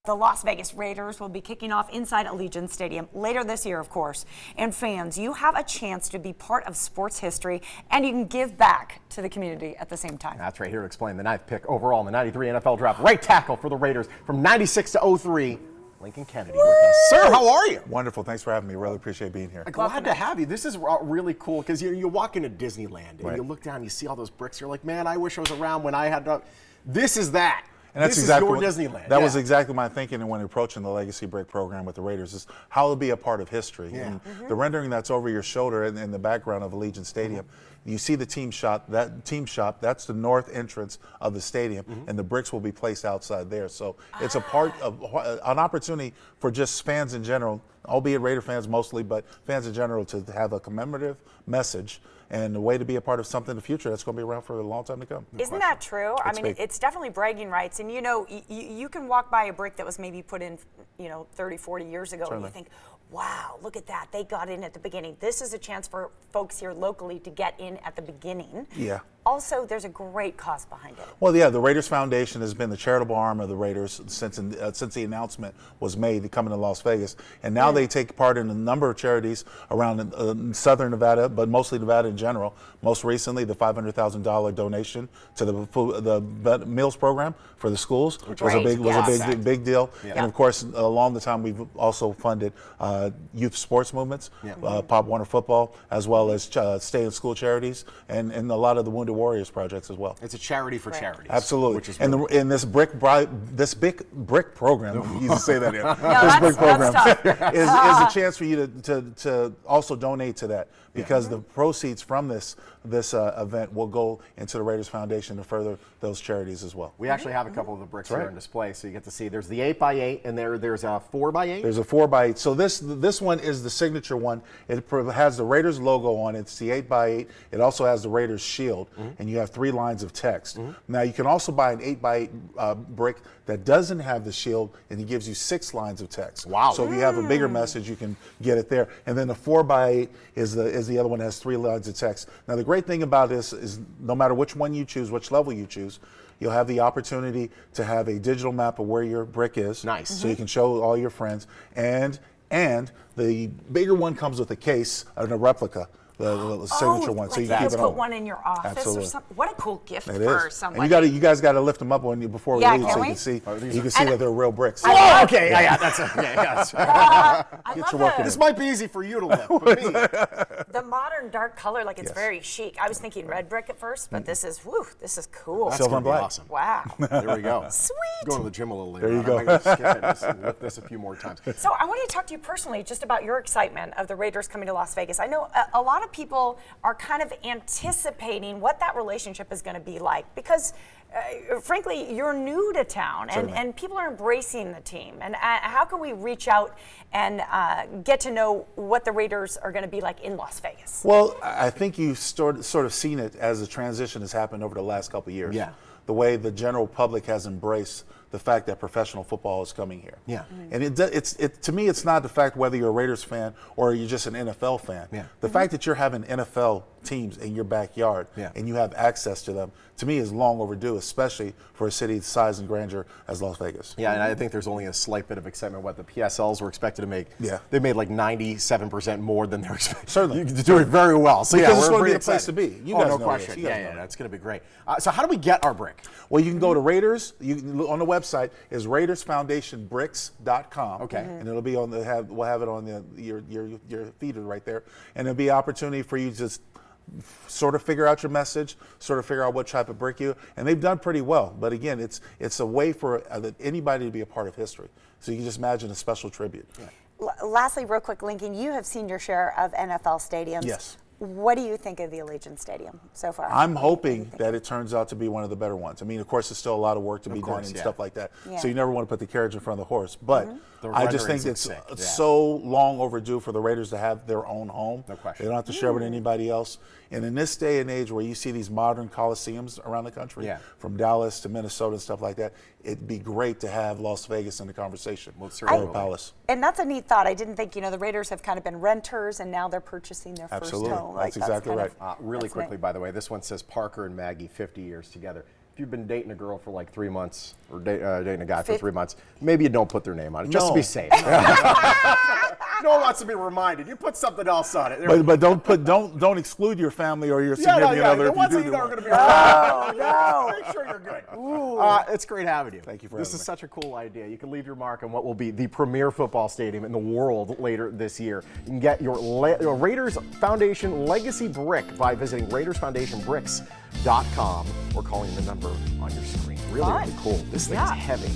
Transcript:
The Las Vegas Raiders will be kicking off inside Allegiant Stadium later this year, of course. And fans, you have a chance to be part of sports history, and you can give back to the community at the same time. That's right. Here to explain the 9th pick overall in the 93 NFL Draft, right tackle for the Raiders from 96 to 03, Lincoln Kennedy with us. Sir, how are you? Wonderful. Thanks for having me. Really appreciate being here. Glad to have you. This is really cool because you walk into Disneyland and you look down, you see all those bricks. You're like, man, I wish I was around when I had. This is that. And that's this exactly is your Disneyland. That was exactly my thinking when approaching the Legacy Brick program with the Raiders, is how to be a part of history. Yeah. And the rendering that's over your shoulder in the background of Allegiant Stadium, you see the team shop. That team shop, that's the north entrance of the stadium, and the bricks will be placed outside there. So it's a part of an opportunity for just fans in general, albeit Raider fans mostly, but fans in general, to have a commemorative message and a way to be a part of something in the future that's going to be around for a long time to come. Isn't that true? I mean, it's definitely bragging rights. And, you know, you can walk by a brick that was maybe put in, 30, 40 years ago, and you think, wow, look at that. They got in at the beginning. This is a chance for folks here locally to get in at the beginning. Yeah. Also, there's a great cause behind it. Well, yeah, the Raiders Foundation has been the charitable arm of the Raiders since the announcement was made to come into Las Vegas. And now they take part in a number of charities around southern Nevada, but mostly Nevada in general. Most recently, the $500,000 donation to the meals program for the schools was a big deal. Yeah. And of course, along the time, we've also funded youth sports movements, Pop Warner football, as well as stay in school charities, and a lot of the Wounded Warriors projects as well. It's a charity for charities. Absolutely. Which is and this big brick program, you can say that in. This brick program is a chance for you to also donate to that, because the proceeds from this event will go into the Raiders Foundation to further those charities as well. We actually have a couple of the bricks here on display, so you get to see. There's the 8x8, and there's a 4x8. There's a 4x8. So this one is the signature one. It has the Raiders logo on it. It's the 8x8. It also has the Raiders shield, and you have 3 lines of text. Now you can also buy an 8x8 brick that doesn't have the shield, and it gives you 6 lines of text. Wow! So if you have a bigger message, you can get it there. And then the 4x8 is the other one that has 3 lines of text. Now the great thing about this is no matter which one you choose, which level you choose, you'll have the opportunity to have a digital map of where your brick is. Nice. So you can show all your friends. And the bigger one comes with a case and a replica. The signature one, so you can keep it put on. one in your office or something. What a cool gift It for is. somebody. And you guys got to lift them up before we leave, so you can see that they're real bricks. Oh, okay, that's Get your work in. This might be easy for you to lift, but me. The modern dark color, like it's very chic. I was thinking red brick at first, but this is cool. That's Silver and black. Awesome. Wow. There we go. Sweet. Go to the gym a little later. There you go. I'm going to skip it and lift this a few more times. So I want to talk to you personally just about your excitement of the Raiders coming to Las Vegas. I know a lot of people are kind of anticipating what that relationship is going to be like, because frankly, you're new to town, and people are embracing the team. And how can we reach out and get to know what the Raiders are going to be like in Las Vegas? Well, I think you've sort of seen it as the transition has happened over the last couple of years. Yeah. The way the general public has embraced the fact that professional football is coming here. Yeah. And to me, it's not the fact whether you're a Raiders fan or you're just an NFL fan. Yeah. The fact that you're having NFL teams in your backyard and you have access to them, to me, is long overdue, especially for a city the size and grandeur as Las Vegas. Yeah, and I think there's only a slight bit of excitement what the PSLs were expected to make. Yeah. They made like 97% more than they were expecting. Certainly. You're doing very well. So because yeah, it's we're going to be pretty a place excited. to be. You guys no know question. this. Yeah, that's going to be great. So how do we get our brick? Well, you can go to Raiders. On the website is RaidersFoundationBricks.com. Okay. And it'll be on we'll have it on your feed right there, and it'll be an opportunity for you to just sort of figure out your message, sort of figure out what type of brick and they've done pretty well. But again, it's a way for anybody to be a part of history. So you can just imagine a special tribute. Yeah. Lastly, real quick, Lincoln, you have seen your share of NFL stadiums. Yes. What do you think of the Allegiant Stadium so far? I'm hoping that it turns out to be one of the better ones. I mean, of course, there's still a lot of work to be done and stuff like that. Yeah. So you never want to put the carriage in front of the horse. But I just think it's sick. so long overdue for the Raiders to have their own home. No question. They don't have to share with anybody else. And in this day and age where you see these modern coliseums around the country, from Dallas to Minnesota and stuff like that, it'd be great to have Las Vegas in the conversation. Well, or Palace. And that's a neat thought. I didn't think, the Raiders have kind of been renters, and now they're purchasing their first home. That's exactly right. Really quickly, by the way, this one says Parker and Maggie, 50 years together. if you've been dating a girl for like 3 months or dating a guy for 3 months, maybe you don't put their name on it just to be safe. No one wants to be reminded. You put something else on it. But don't exclude your family or your significant other The if ones you that do. you know are going to be around. Make sure you're good. It's great having you. Thank you for This having is me. such a cool idea. You can leave your mark on what will be the premier football stadium in the world later this year. You can get your Raiders Foundation Legacy Brick by visiting RaidersFoundationBricks.com or calling the number on your screen. Really, Fun. really cool. This thing is heavy.